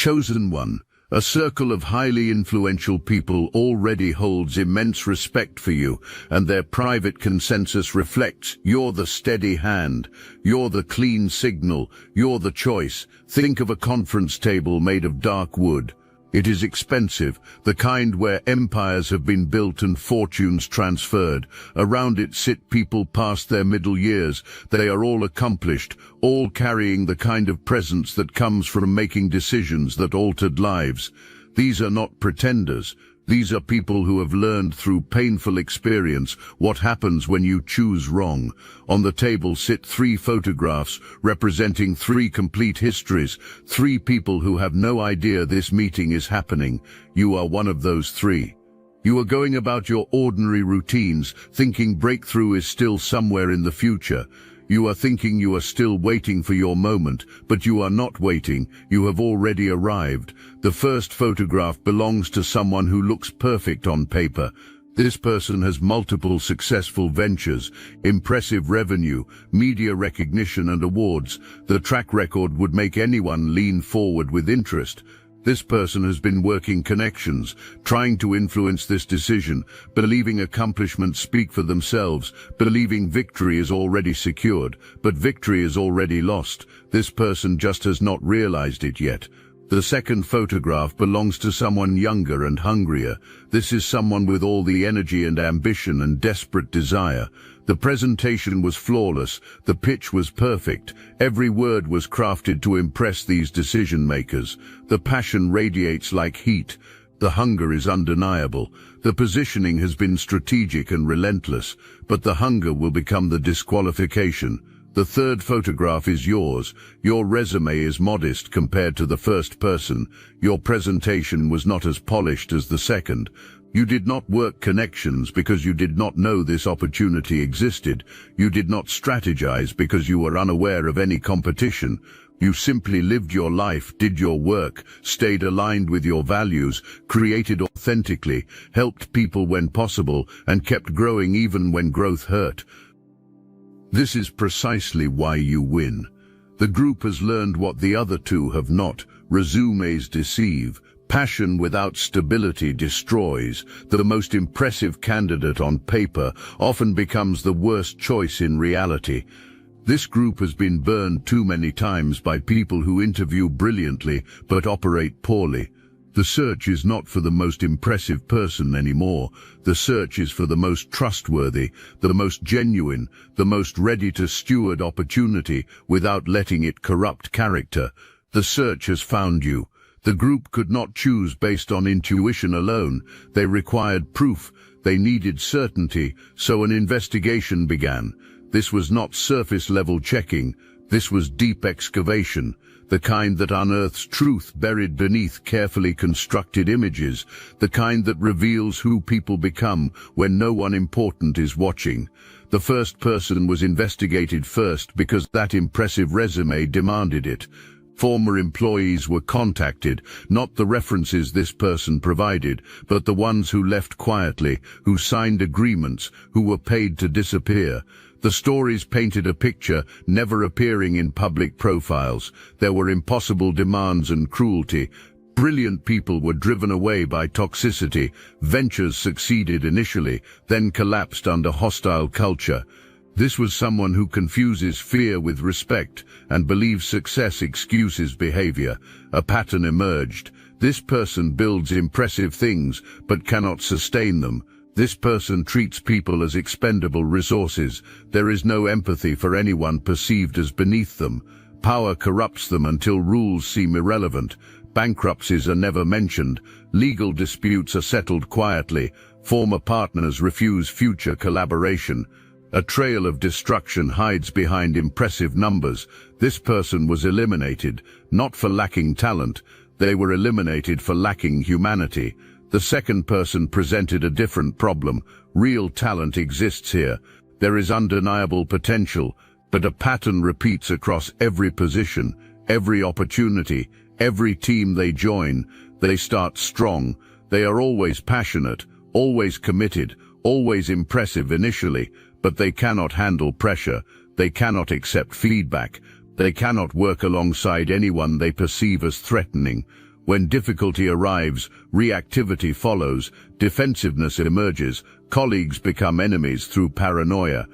Chosen one. A circle of highly influential people already holds immense respect for you, and their private consensus reflects you're the steady hand, you're the clean signal, you're the choice. Think of a conference table made of dark wood. It is expensive, the kind where empires have been built and fortunes transferred. Around it sit people past their middle years. They are all accomplished, all carrying the kind of presence that comes from making decisions that altered lives. These are not pretenders. These are people who have learned through painful experience what happens when you choose wrong. On the table sit 3 photographs representing 3 complete histories, 3 people who have no idea this meeting is happening. You are one of those 3. You are going about your ordinary routines, thinking breakthrough is still somewhere in the future. You are thinking you are still waiting for your moment, but you are not waiting, you have already arrived. The first photograph belongs to someone who looks perfect on paper. This person has multiple successful ventures, impressive revenue, media recognition and awards. The track record would make anyone lean forward with interest. This person has been working connections, trying to influence this decision, believing accomplishments speak for themselves, believing victory is already secured, but victory is already lost. This person just has not realized it yet. The second photograph belongs to someone younger and hungrier. This is someone with all the energy and ambition and desperate desire. The presentation was flawless, the pitch was perfect, every word was crafted to impress these decision makers. The passion radiates like heat. The hunger is undeniable. The positioning has been strategic and relentless, but the hunger will become the disqualification. The third photograph is yours. Your resume is modest compared to the first person. Your presentation was not as polished as the second. You did not work connections because you did not know this opportunity existed. You did not strategize because you were unaware of any competition. You simply lived your life, did your work, stayed aligned with your values, created authentically, helped people when possible, and kept growing even when growth hurt. This is precisely why you win. The group has learned what the other 2 have not. Resumes deceive. Passion without stability destroys. The most impressive candidate on paper often becomes the worst choice in reality. This group has been burned too many times by people who interview brilliantly but operate poorly. The search is not for the most impressive person anymore. The search is for the most trustworthy, the most genuine, the most ready to steward opportunity without letting it corrupt character. The search has found you. The group could not choose based on intuition alone. They required proof. They needed certainty, so an investigation began. This was not surface-level checking. This was deep excavation, the kind that unearths truth buried beneath carefully constructed images, the kind that reveals who people become when no one important is watching. The first person was investigated first because that impressive resume demanded it. Former employees were contacted, not the references this person provided, but the ones who left quietly, who signed agreements, who were paid to disappear. The stories painted a picture, never appearing in public profiles. There were impossible demands and cruelty. Brilliant people were driven away by toxicity. Ventures succeeded initially, then collapsed under hostile culture. This was someone who confuses fear with respect and believes success excuses behavior. A pattern emerged. This person builds impressive things but cannot sustain them. This person treats people as expendable resources. There is no empathy for anyone perceived as beneath them. Power corrupts them until rules seem irrelevant. Bankruptcies are never mentioned. Legal disputes are settled quietly. Former partners refuse future collaboration. A trail of destruction hides behind impressive numbers. This person was eliminated, not for lacking talent. They were eliminated for lacking humanity. The second person presented a different problem. Real talent exists here. There is undeniable potential, but a pattern repeats across every position, every opportunity, every team they join. They start strong. They are always passionate, always committed, always impressive initially, but they cannot handle pressure. They cannot accept feedback. They cannot work alongside anyone they perceive as threatening. When difficulty arrives, reactivity follows, defensiveness emerges, colleagues become enemies through paranoia.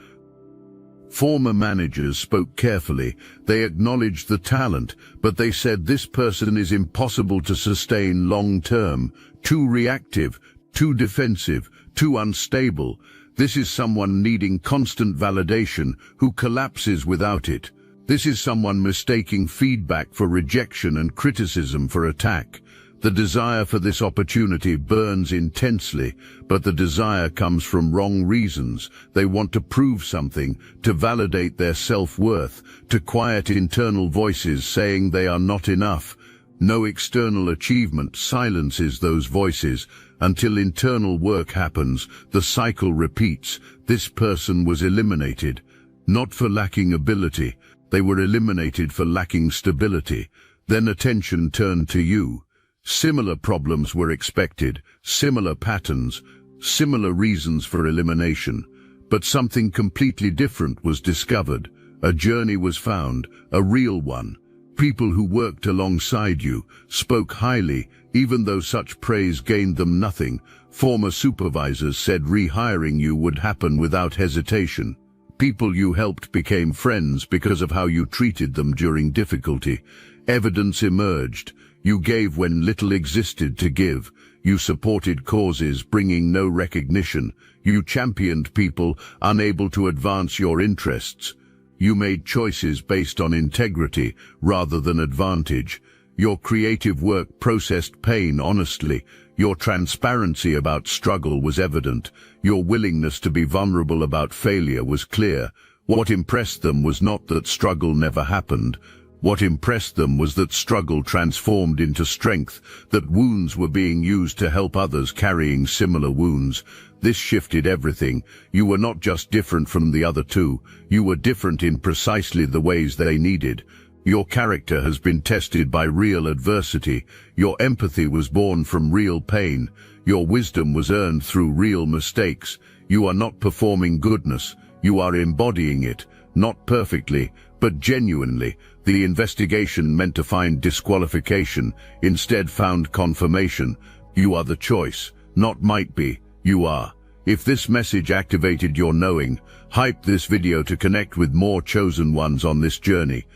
Former managers spoke carefully. They acknowledged the talent, but they said this person is impossible to sustain long-term, too reactive, too defensive, too unstable. This is someone needing constant validation, who collapses without it. This is someone mistaking feedback for rejection and criticism for attack. The desire for this opportunity burns intensely, but the desire comes from wrong reasons. They want to prove something, to validate their self-worth, to quiet internal voices saying they are not enough. No external achievement silences those voices. Until internal work happens, the cycle repeats. This person was eliminated, not for lacking ability. They were eliminated for lacking stability. Then attention turned to you. Similar problems were expected, similar patterns, similar reasons for elimination. But something completely different was discovered. A journey was found, a real one. People who worked alongside you, spoke highly, even though such praise gained them nothing. Former supervisors said rehiring you would happen without hesitation. People you helped became friends because of how you treated them during difficulty. Evidence emerged. You gave when little existed to give. You supported causes bringing no recognition. You championed people unable to advance your interests. You made choices based on integrity rather than advantage. Your creative work processed pain honestly. Your transparency about struggle was evident. Your willingness to be vulnerable about failure was clear. What impressed them was not that struggle never happened. What impressed them was that struggle transformed into strength, that wounds were being used to help others carrying similar wounds. This shifted everything. You were not just different from the other two, you were different in precisely the ways they needed. Your character has been tested by real adversity. Your empathy was born from real pain. Your wisdom was earned through real mistakes. You are not performing goodness, you are embodying it, not perfectly, but genuinely. The investigation meant to find disqualification, instead found confirmation. You are the choice, not might be, you are. If this message activated your knowing, hype this video to connect with more chosen ones on this journey.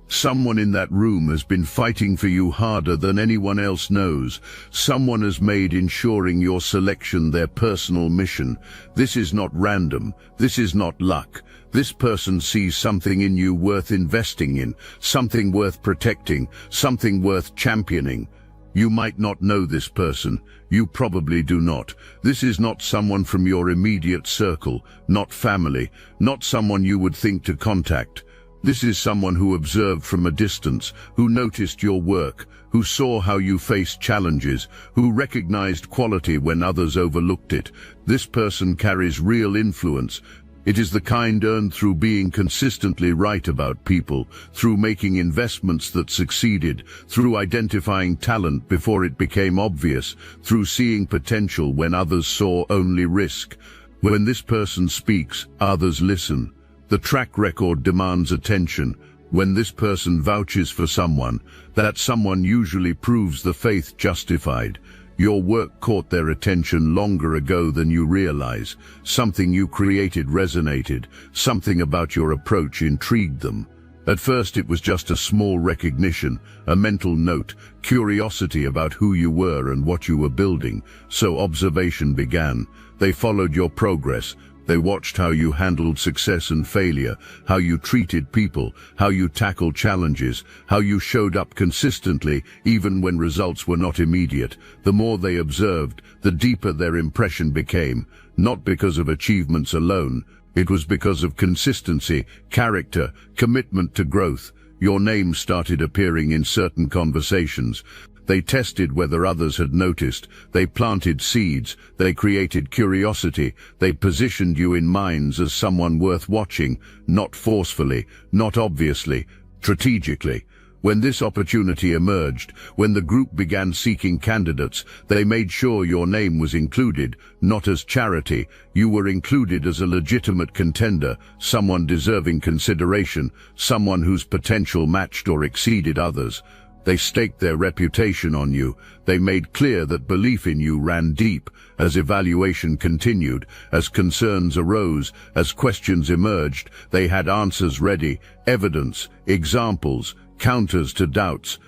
Someone in that room has been fighting for you harder than anyone else knows. Someone has made ensuring your selection their personal mission. This is not random. This is not luck. This person sees something in you worth investing in, something worth protecting, something worth championing. You might not know this person. You probably do not. This is not someone from your immediate circle, not family, not someone you would think to contact. This is someone who observed from a distance, who noticed your work, who saw how you faced challenges, who recognized quality when others overlooked it. This person carries real influence. It is the kind earned through being consistently right about people, through making investments that succeeded, through identifying talent before it became obvious, through seeing potential when others saw only risk. When this person speaks, others listen. The track record demands attention. When this person vouches for someone, that someone usually proves the faith justified. Your work caught their attention longer ago than you realize. Something you created resonated. Something about your approach intrigued them. At first it was just a small recognition, a mental note, curiosity about who you were and what you were building. So observation began. They followed your progress. They watched how you handled success and failure, how you treated people, how you tackled challenges, how you showed up consistently even when results were not immediate. The more they observed, the deeper their impression became, not because of achievements alone. It was because of consistency, character, commitment to growth. Your name started appearing in certain conversations. They tested whether others had noticed. They planted seeds. They created curiosity. They positioned you in minds as someone worth watching, not forcefully, not obviously, strategically. When this opportunity emerged, when the group began seeking candidates, they made sure your name was included, not as charity. You were included as a legitimate contender, someone deserving consideration, someone whose potential matched or exceeded others. They staked their reputation on you. They made clear that belief in you ran deep. As evaluation continued, as concerns arose, as questions emerged, they had answers ready, evidence, examples, counters to doubts.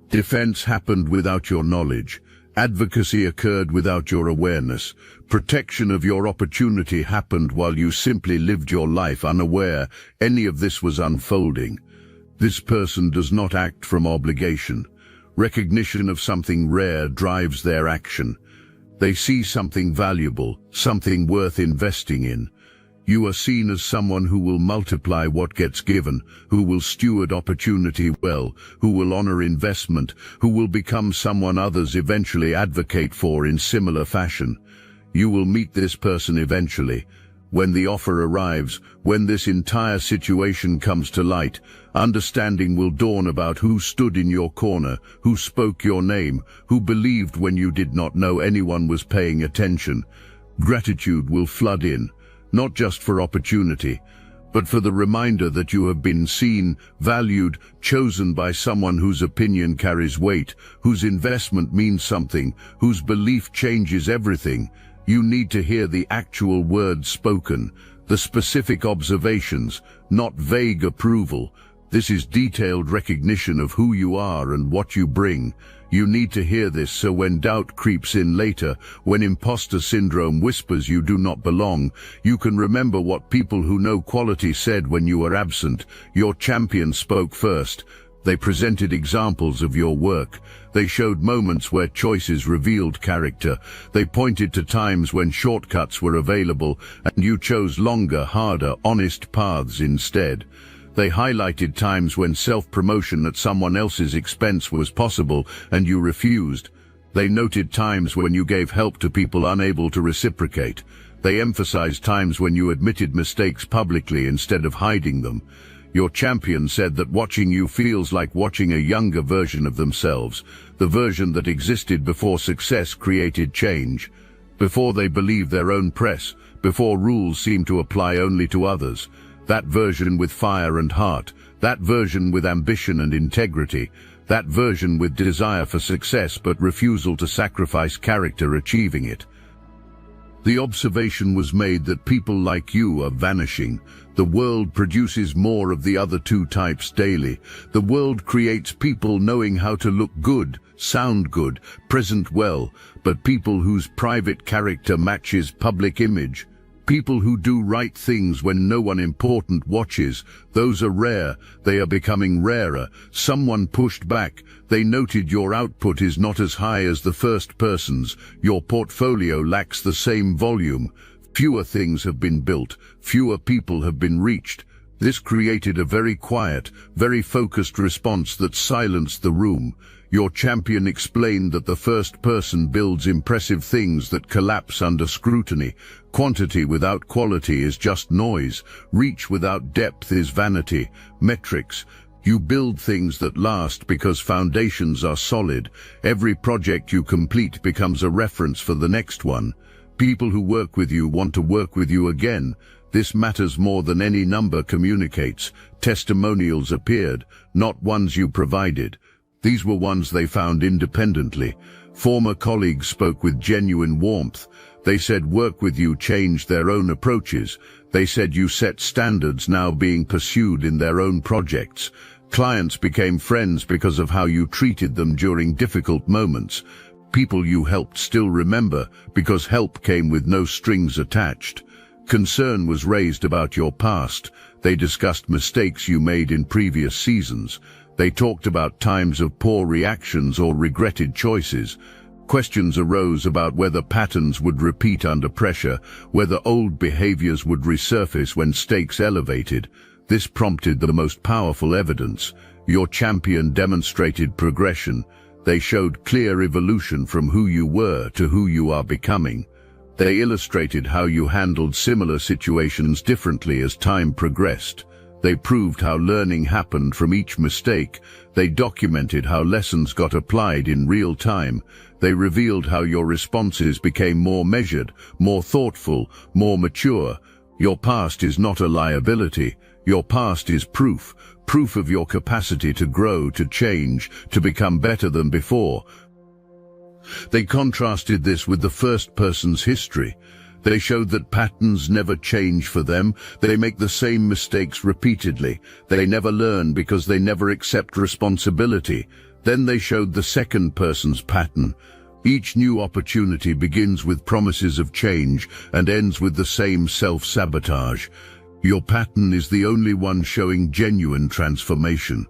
Defense happened without your knowledge. Advocacy occurred without your awareness. Protection of your opportunity happened while you simply lived your life unaware any of this was unfolding. This person does not act from obligation. Recognition of something rare drives their action. They see something valuable, something worth investing in. You are seen as someone who will multiply what gets given, who will steward opportunity well, who will honor investment, who will become someone others eventually advocate for in similar fashion. You will meet this person eventually. When the offer arrives, when this entire situation comes to light, understanding will dawn about who stood in your corner, who spoke your name, who believed when you did not know anyone was paying attention. Gratitude will flood in. Not just for opportunity, but for the reminder that you have been seen, valued, chosen by someone whose opinion carries weight, whose investment means something, whose belief changes everything. You need to hear the actual words spoken, the specific observations, not vague approval. This is detailed recognition of who you are and what you bring. You need to hear this so when doubt creeps in later, when imposter syndrome whispers you do not belong, you can remember what people who know quality said when you were absent. Your champion spoke first. They presented examples of your work. They showed moments where choices revealed character. They pointed to times when shortcuts were available and you chose longer, harder, honest paths instead. They highlighted times when self-promotion at someone else's expense was possible and you refused. They noted times when you gave help to people unable to reciprocate. They emphasized times when you admitted mistakes publicly instead of hiding them. Your champion said that watching you feels like watching a younger version of themselves, the version that existed before success created change, before they believed their own press, before rules seemed to apply only to others. That version with fire and heart, that version with ambition and integrity, that version with desire for success but refusal to sacrifice character achieving it. The observation was made that people like you are vanishing. The world produces more of the other two types daily. The world creates people knowing how to look good, sound good, present well, but people whose private character matches public image. People who do right things when no one important watches, those are rare. They are becoming rarer. Someone pushed back. They noted your output is not as high as the first person's. Your portfolio lacks the same volume. Fewer things have been built. Fewer people have been reached. This created a very quiet, very focused response that silenced the room. Your champion explained that the first person builds impressive things that collapse under scrutiny. Quantity without quality is just noise. Reach without depth is vanity. Metrics. You build things that last because foundations are solid. Every project you complete becomes a reference for the next one. People who work with you want to work with you again. This matters more than any number communicates. Testimonials appeared, not ones you provided. These were ones they found independently. Former colleagues spoke with genuine warmth. They said work with you changed their own approaches. They said you set standards now being pursued in their own projects. Clients became friends because of how you treated them during difficult moments. People you helped still remember because help came with no strings attached. Concern was raised about your past. They discussed mistakes you made in previous seasons. They talked about times of poor reactions or regretted choices. Questions arose about whether patterns would repeat under pressure, whether old behaviors would resurface when stakes elevated. This prompted the most powerful evidence. Your champion demonstrated progression. They showed clear evolution from who you were to who you are becoming. They illustrated how you handled similar situations differently as time progressed. They proved how learning happened from each mistake. They documented how lessons got applied in real time. They revealed how your responses became more measured, more thoughtful, more mature. Your past is not a liability. Your past is proof of your capacity to grow, to change, to become better than before. They contrasted this with the first person's history. They showed that patterns never change for them. They make the same mistakes repeatedly. They never learn because they never accept responsibility. Then they showed the second person's pattern. Each new opportunity begins with promises of change and ends with the same self-sabotage. Your pattern is the only one showing genuine transformation.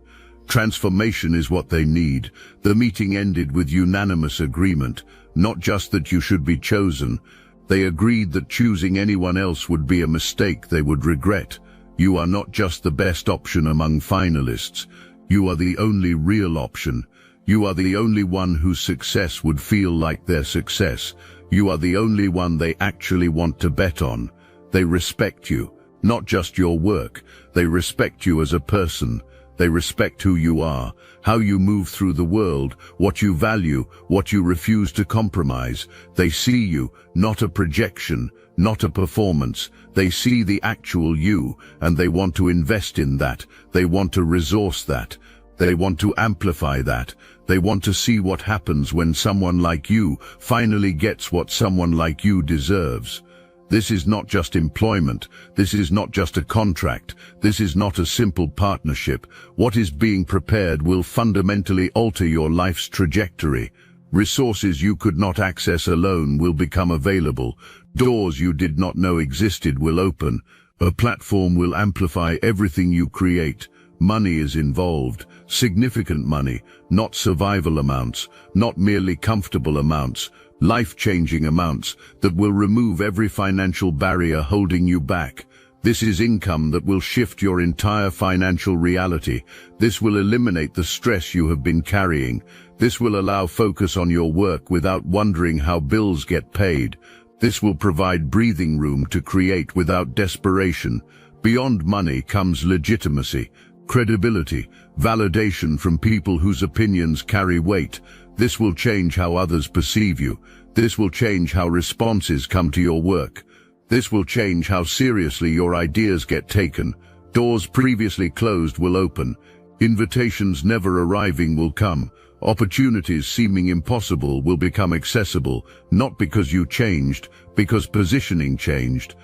Transformation is what they need. The meeting ended with unanimous agreement, not just that you should be chosen. They agreed that choosing anyone else would be a mistake they would regret. You are not just the best option among finalists. You are the only real option. You are the only one whose success would feel like their success. You are the only one they actually want to bet on. They respect you, not just your work. They respect you as a person. They respect who you are, how you move through the world, what you value, what you refuse to compromise. They see you, not a projection, not a performance. They see the actual you, and they want to invest in that. They want to resource that. They want to amplify that. They want to see what happens when someone like you finally gets what someone like you deserves. This is not just employment. This is not just a contract. This is not a simple partnership. What is being prepared will fundamentally alter your life's trajectory. Resources you could not access alone will become available. Doors you did not know existed will open. A platform will amplify everything you create. Money is involved. Significant money, not survival amounts, not merely comfortable amounts. Life-changing amounts that will remove every financial barrier holding you back. This is income that will shift your entire financial reality. This will eliminate the stress you have been carrying. This will allow focus on your work without wondering how bills get paid. This will provide breathing room to create without desperation. Beyond money comes legitimacy, credibility, validation from people whose opinions carry weight. This will change how others perceive you. This will change how responses come to your work. This will change how seriously your ideas get taken. Doors previously closed will open. Invitations never arriving will come. Opportunities seeming impossible will become accessible, not because you changed, because positioning changed.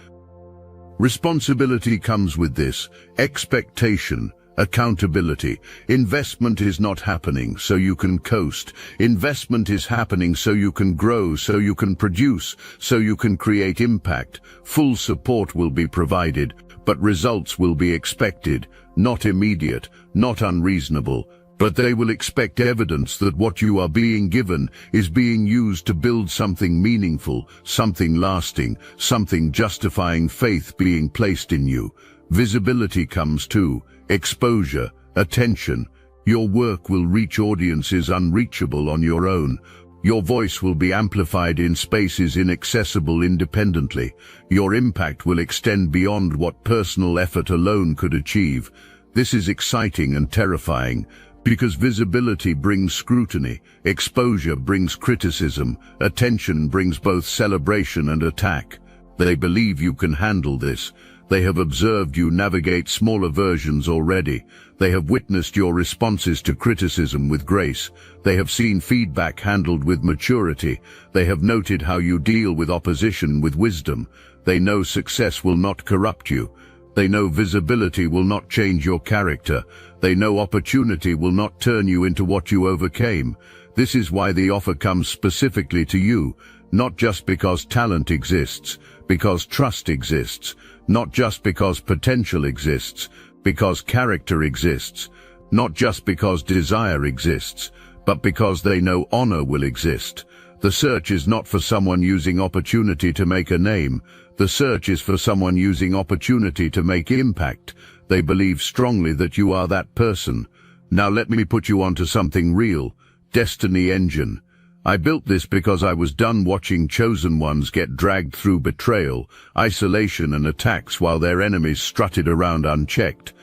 Responsibility comes with this, expectation, accountability. Investment is not happening so you can coast. Investment is happening so you can grow, so you can produce, so you can create impact. Full support will be provided, but results will be expected, not immediate, not unreasonable. But they will expect evidence that what you are being given is being used to build something meaningful, something lasting, something justifying faith being placed in you. Visibility comes too. Exposure, attention. Your work will reach audiences unreachable on your own. Your voice will be amplified in spaces inaccessible independently. Your impact will extend beyond what personal effort alone could achieve. This is exciting and terrifying, because visibility brings scrutiny, exposure brings criticism, attention brings both celebration and attack. They believe you can handle this. They have observed you navigate smaller versions already. They have witnessed your responses to criticism with grace. They have seen feedback handled with maturity. They have noted how you deal with opposition with wisdom. They know success will not corrupt you. They know visibility will not change your character. They know opportunity will not turn you into what you overcame. This is why the offer comes specifically to you, not just because talent exists, because trust exists. Not just because potential exists, because character exists. Not just because desire exists, but because they know honor will exist. The search is not for someone using opportunity to make a name. The search is for someone using opportunity to make impact. They believe strongly that you are that person. Now let me put you onto something real. Destiny Engine. I built this because I was done watching chosen ones get dragged through betrayal, isolation and attacks while their enemies strutted around unchecked.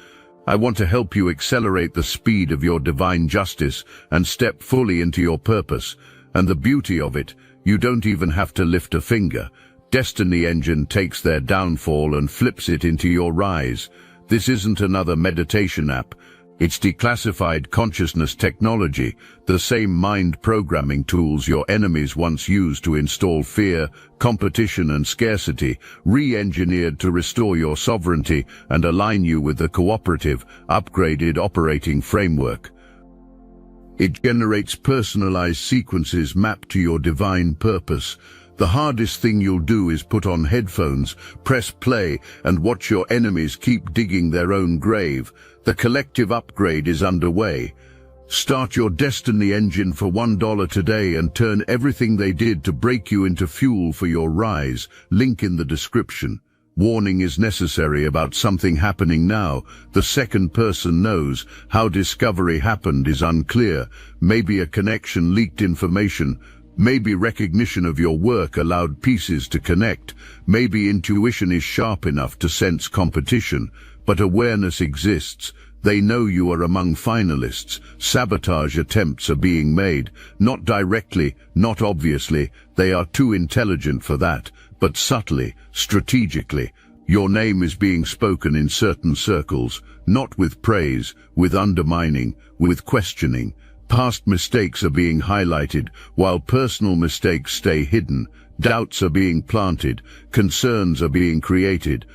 I want to help you accelerate the speed of your divine justice and step fully into your purpose. And the beauty of it, you don't even have to lift a finger. Destiny Engine takes their downfall and flips it into your rise. This isn't another meditation app. It's declassified consciousness technology, the same mind programming tools your enemies once used to install fear, competition and scarcity, re-engineered to restore your sovereignty and align you with the cooperative, upgraded operating framework. It generates personalized sequences mapped to your divine purpose. The hardest thing you'll do is put on headphones, press play, and watch your enemies keep digging their own grave. The collective upgrade is underway. Start your destiny engine for $1 today and turn everything they did to break you into fuel for your rise. Link in the description. Warning is necessary about something happening now. The second person knows. How discovery happened is unclear. Maybe a connection leaked information. Maybe recognition of your work allowed pieces to connect. Maybe intuition is sharp enough to sense competition. But awareness exists. They know you are among finalists. Sabotage attempts are being made. Not directly, not obviously. They are too intelligent for that. But subtly, strategically. Your name is being spoken in certain circles. Not with praise, with undermining, with questioning. Past mistakes are being highlighted, while personal mistakes stay hidden. Doubts are being planted. Concerns are being created.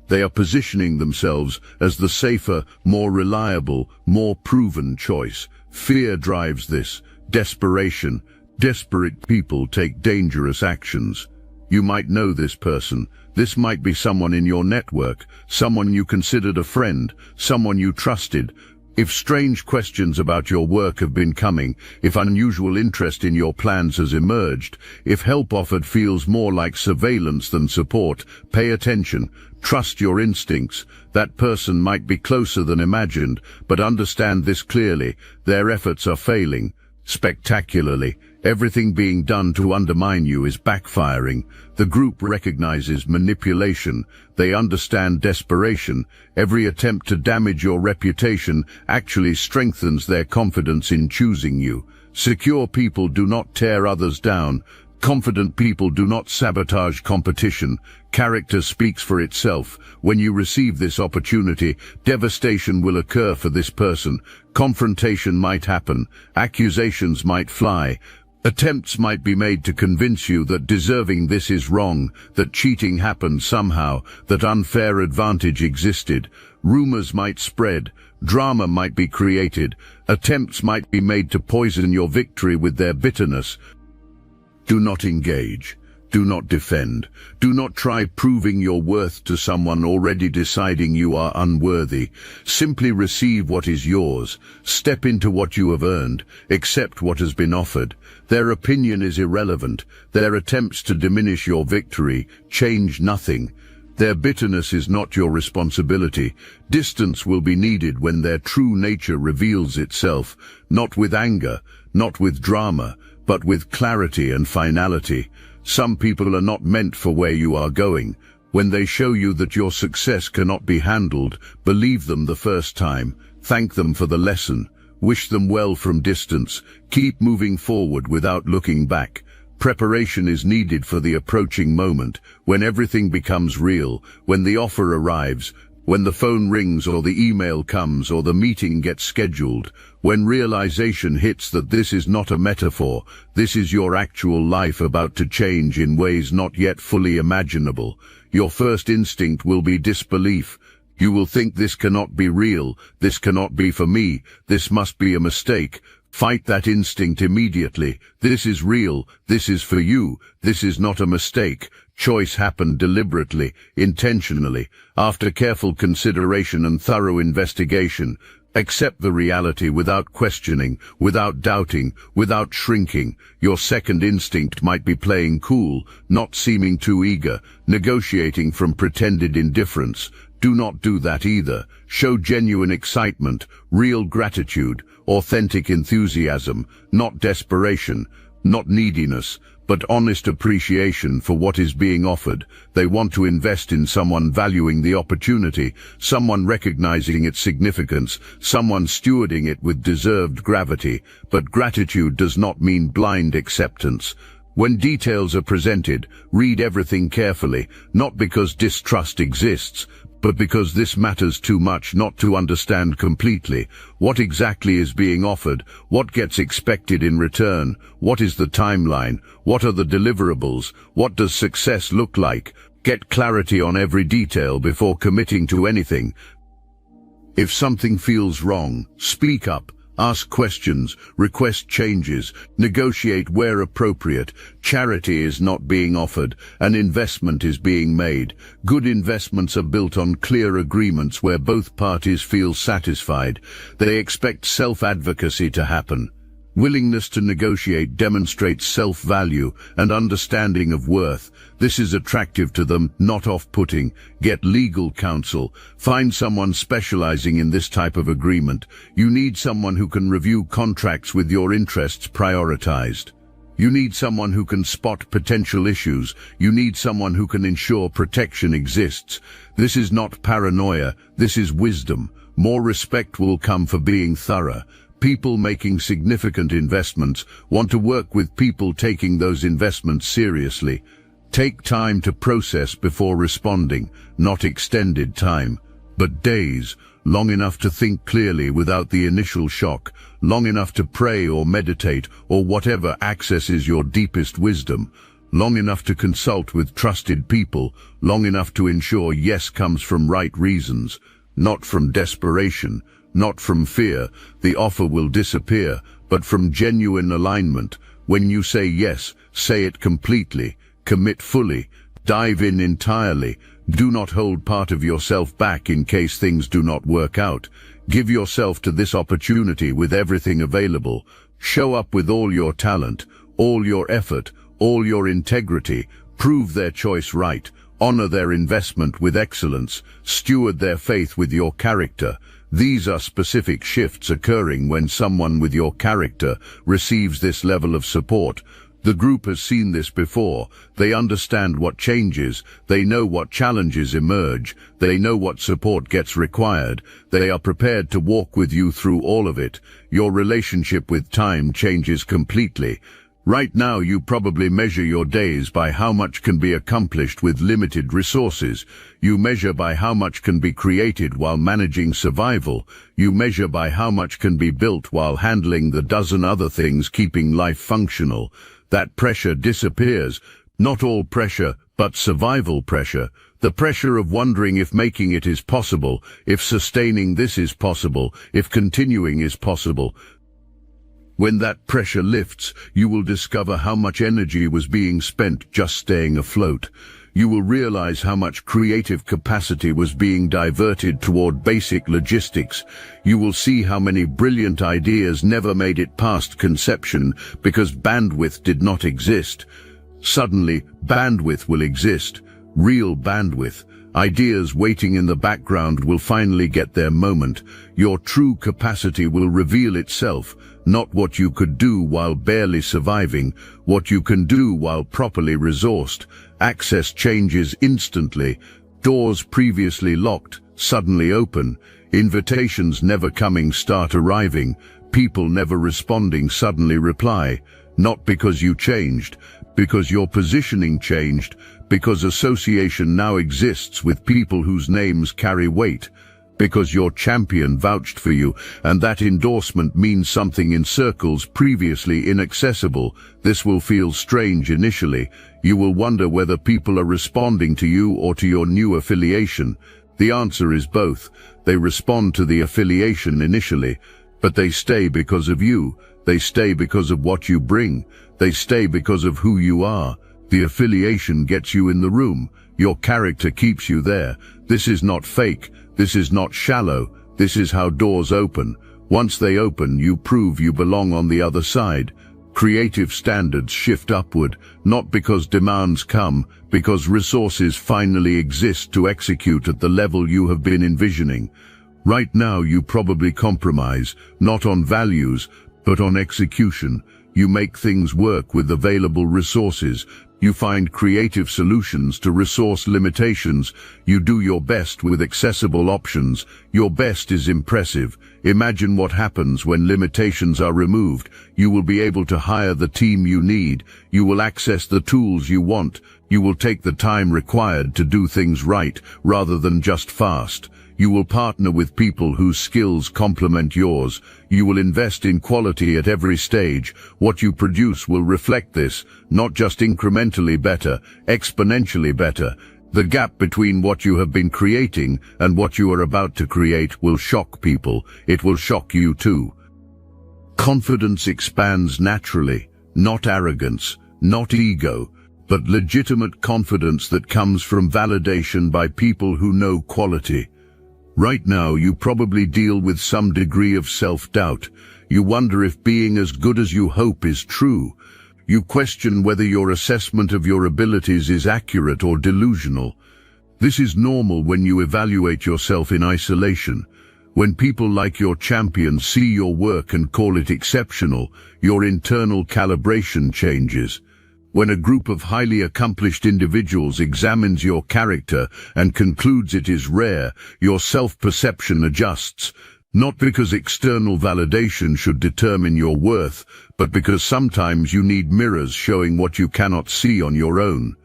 They are positioning themselves as the safer, more reliable, more proven choice. Fear drives this. Desperation. Desperate people take dangerous actions. You might know this person. This might be someone in your network, someone you considered a friend, someone you trusted. If strange questions about your work have been coming, if unusual interest in your plans has emerged, if help offered feels more like surveillance than support, pay attention. Trust your instincts. That person might be closer than imagined, but understand this clearly. Their efforts are failing. Spectacularly. Everything being done to undermine you is backfiring. The group recognizes manipulation. They understand desperation. Every attempt to damage your reputation actually strengthens their confidence in choosing you. Secure people do not tear others down. Confident people do not sabotage competition. Character speaks for itself. When you receive this opportunity, devastation will occur for this person. Confrontation might happen. Accusations might fly. Attempts might be made to convince you that deserving this is wrong, that cheating happened somehow, that unfair advantage existed. Rumors might spread. Drama might be created. Attempts might be made to poison your victory with their bitterness. Do not engage. Do not defend. Do not try proving your worth to someone already deciding you are unworthy. Simply receive what is yours. Step into what you have earned. Accept what has been offered. Their opinion is irrelevant. Their attempts to diminish your victory change nothing. Their bitterness is not your responsibility. Distance will be needed when their true nature reveals itself, not with anger, not with drama, but with clarity and finality. Some people are not meant for where you are going. When they show you that your success cannot be handled, believe them the first time. Thank them for the lesson. Wish them well from distance. Keep moving forward without looking back. Preparation is needed for the approaching moment, when everything becomes real, when the offer arrives, when the phone rings or the email comes or the meeting gets scheduled, when realization hits that this is not a metaphor, this is your actual life about to change in ways not yet fully imaginable. Your first instinct will be disbelief. You will think this cannot be real, this cannot be for me, this must be a mistake. Fight that instinct immediately. This is real, this is for you, this is not a mistake. Choice happened deliberately, intentionally, after careful consideration and thorough investigation. Accept the reality without questioning, without doubting, without shrinking. Your second instinct might be playing cool, not seeming too eager, negotiating from pretended indifference. Do not do that either. Show genuine excitement, real gratitude, authentic enthusiasm, not desperation, not neediness, but honest appreciation for what is being offered. They want to invest in someone valuing the opportunity, someone recognizing its significance, someone stewarding it with deserved gravity. But gratitude does not mean blind acceptance. When details are presented, read everything carefully, not because distrust exists, but because this matters too much not to understand completely. What exactly is being offered? What gets expected in return? What is the timeline? What are the deliverables? What does success look like? Get clarity on every detail before committing to anything. If something feels wrong, speak up. Ask questions, request changes, negotiate where appropriate. Charity is not being offered, an investment is being made. Good investments are built on clear agreements where both parties feel satisfied. They expect self-advocacy to happen. Willingness to negotiate demonstrates self-value and understanding of worth. This is attractive to them, not off-putting. Get legal counsel. Find someone specializing in this type of agreement. You need someone who can review contracts with your interests prioritized. You need someone who can spot potential issues. You need someone who can ensure protection exists. This is not paranoia, this is wisdom. More respect will come for being thorough. People making significant investments want to work with people taking those investments seriously. Take time to process before responding, not extended time, but days, long enough to think clearly without the initial shock, long enough to pray or meditate or whatever accesses your deepest wisdom, long enough to consult with trusted people, long enough to ensure yes comes from right reasons, not from desperation, not from fear. The offer will disappear, but from genuine alignment. When you say yes, say it completely, commit fully, dive in entirely. Do not hold part of yourself back in case things do not work out. Give yourself to this opportunity with everything available. Show up with all your talent, all your effort, all your integrity. Prove their choice right. Honor their investment with excellence. Steward their faith with your character. These are specific shifts occurring when someone with your character receives this level of support. The group has seen this before. They understand what changes. They know what challenges emerge. They know what support gets required. They are prepared to walk with you through all of it. Your relationship with time changes completely. Right now, you probably measure your days by how much can be accomplished with limited resources. You measure by how much can be created while managing survival. You measure by how much can be built while handling the dozen other things keeping life functional. That pressure disappears. Not all pressure, but survival pressure. The pressure of wondering if making it is possible, if sustaining this is possible, if continuing is possible. When that pressure lifts, you will discover how much energy was being spent just staying afloat. You will realize how much creative capacity was being diverted toward basic logistics. You will see how many brilliant ideas never made it past conception because bandwidth did not exist. Suddenly, bandwidth will exist. Real bandwidth. Ideas waiting in the background will finally get their moment. Your true capacity will reveal itself. Not what you could do while barely surviving, what you can do while properly resourced. Access changes instantly. Doors previously locked suddenly open. Invitations never coming start arriving. People never responding suddenly reply. Not because you changed, because your positioning changed, because association now exists with people whose names carry weight. Because your champion vouched for you, and that endorsement means something in circles previously inaccessible. This will feel strange initially. You will wonder whether people are responding to you or to your new affiliation. The answer is both. They respond to the affiliation initially, but they stay because of you. They stay because of what you bring. They stay because of who you are. The affiliation gets you in the room. Your character keeps you there. This is not fake. This is not shallow. This is how doors open. Once they open, you prove you belong on the other side. Creative standards shift upward, not because demands come, because resources finally exist to execute at the level you have been envisioning. Right now, you probably compromise, not on values, but on execution. You make things work with available resources, You find creative solutions to resource limitations. You do your best with accessible options. Your best is impressive. Imagine what happens when limitations are removed. You will be able to hire the team you need. You will access the tools you want. You will take the time required to do things right, rather than just fast. You will partner with people whose skills complement yours. You will invest in quality at every stage. What you produce will reflect this, not just incrementally better, exponentially better. The gap between what you have been creating and what you are about to create will shock people. It will shock you too. Confidence expands naturally, not arrogance, not ego, but legitimate confidence that comes from validation by people who know quality. Right now, you probably deal with some degree of self-doubt. You wonder if being as good as you hope is true. You question whether your assessment of your abilities is accurate or delusional. This is normal when you evaluate yourself in isolation. When people like your champion see your work and call it exceptional, your internal calibration changes. When a group of highly accomplished individuals examines your character and concludes it is rare, your self-perception adjusts, not because external validation should determine your worth, but because sometimes you need mirrors showing what you cannot see on your own.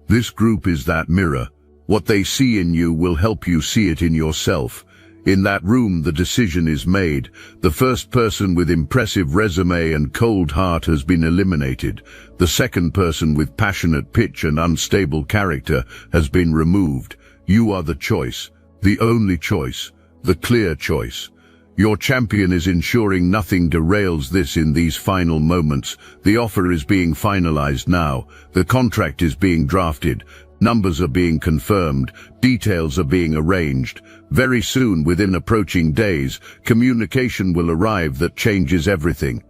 This group is that mirror. What they see in you will help you see it in yourself. In that room, the decision is made. The first person with impressive resume and cold heart has been eliminated. The second person with passionate pitch and unstable character has been removed. You are the choice, the only choice, the clear choice. Your champion is ensuring nothing derails this in these final moments. The offer is being finalized now. The contract is being drafted. Numbers are being confirmed, details are being arranged. Very soon, within approaching days, communication will arrive that changes everything.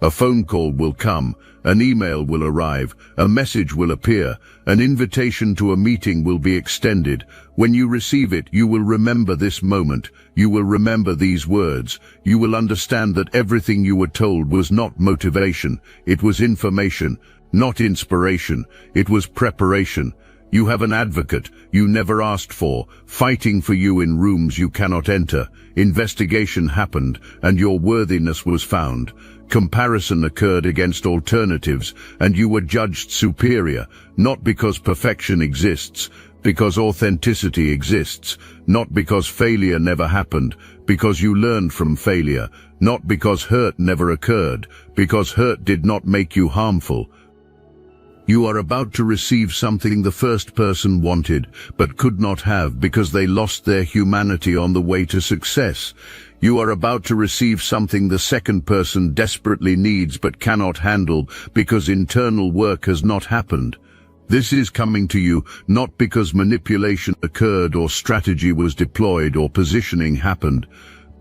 A phone call will come, an email will arrive, a message will appear, an invitation to a meeting will be extended. When you receive it, you will remember this moment. You will remember these words. You will understand that everything you were told was not motivation. It was information, not inspiration. It was preparation. You have an advocate you never asked for, fighting for you in rooms you cannot enter. Investigation happened, and your worthiness was found. Comparison occurred against alternatives, and you were judged superior, not because perfection exists, because authenticity exists, not because failure never happened, because you learned from failure, not because hurt never occurred, because hurt did not make you harmful. You are about to receive something the first person wanted, but could not have because they lost their humanity on the way to success. You are about to receive something the second person desperately needs but cannot handle because internal work has not happened. This is coming to you not because manipulation occurred or strategy was deployed or positioning happened,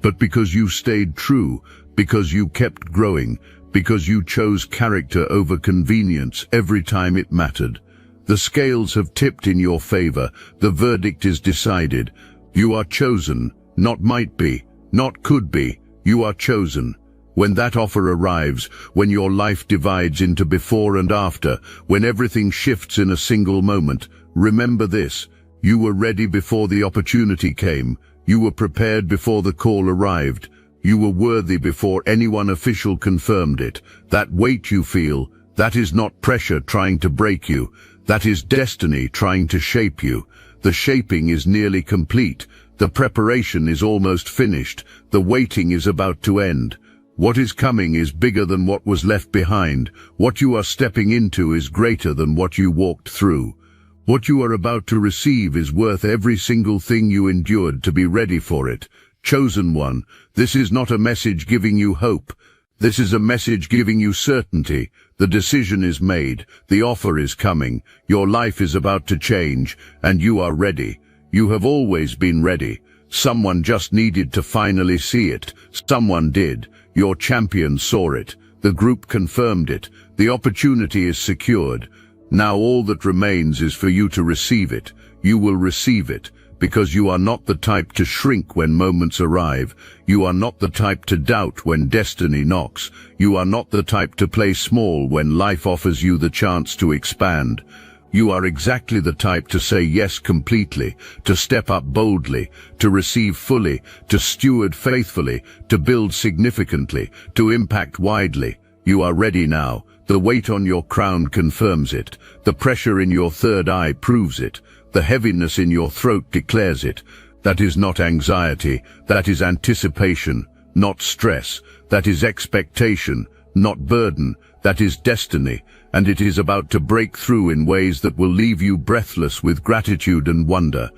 but because you stayed true, because you kept growing, because you chose character over convenience every time it mattered. The scales have tipped in your favor. The verdict is decided. You are chosen, not might be, not could be. You are chosen. When that offer arrives, when your life divides into before and after, when everything shifts in a single moment, remember this. You were ready before the opportunity came. You were prepared before the call arrived. You were worthy before anyone official confirmed it. That weight you feel, that is not pressure trying to break you. That is destiny trying to shape you. The shaping is nearly complete. The preparation is almost finished. The waiting is about to end. What is coming is bigger than what was left behind. What you are stepping into is greater than what you walked through. What you are about to receive is worth every single thing you endured to be ready for it. Chosen one, this is not a message giving you hope. This is a message giving you certainty. The decision is made. The offer is coming. Your life is about to change, and you are ready. You have always been ready. Someone just needed to finally see it. Someone did. Your champion saw it. The group confirmed it. The opportunity is secured. Now all that remains is for you to receive it. You will receive it. because you are not the type to shrink when moments arrive. You are not the type to doubt when destiny knocks. You are not the type to play small when life offers you the chance to expand. You are exactly the type to say yes completely, to step up boldly, to receive fully, to steward faithfully, to build significantly, to impact widely. You are ready now. The weight on your crown confirms it. The pressure in your third eye proves it. The heaviness in your throat declares it. That is not anxiety. That is anticipation, not stress. That is expectation, not burden. That is destiny. And it is about to break through in ways that will leave you breathless with gratitude and wonder.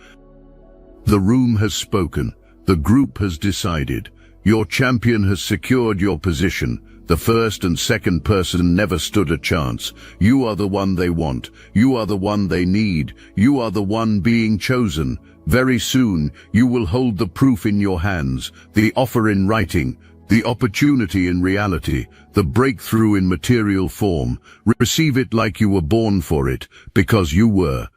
The room has spoken. The group has decided. Your champion has secured your position. The first and second person never stood a chance. You are the one they want. You are the one they need. You are the one being chosen. Very soon, you will hold the proof in your hands, the offer in writing, the opportunity in reality, the breakthrough in material form. Receive it like you were born for it, because you were.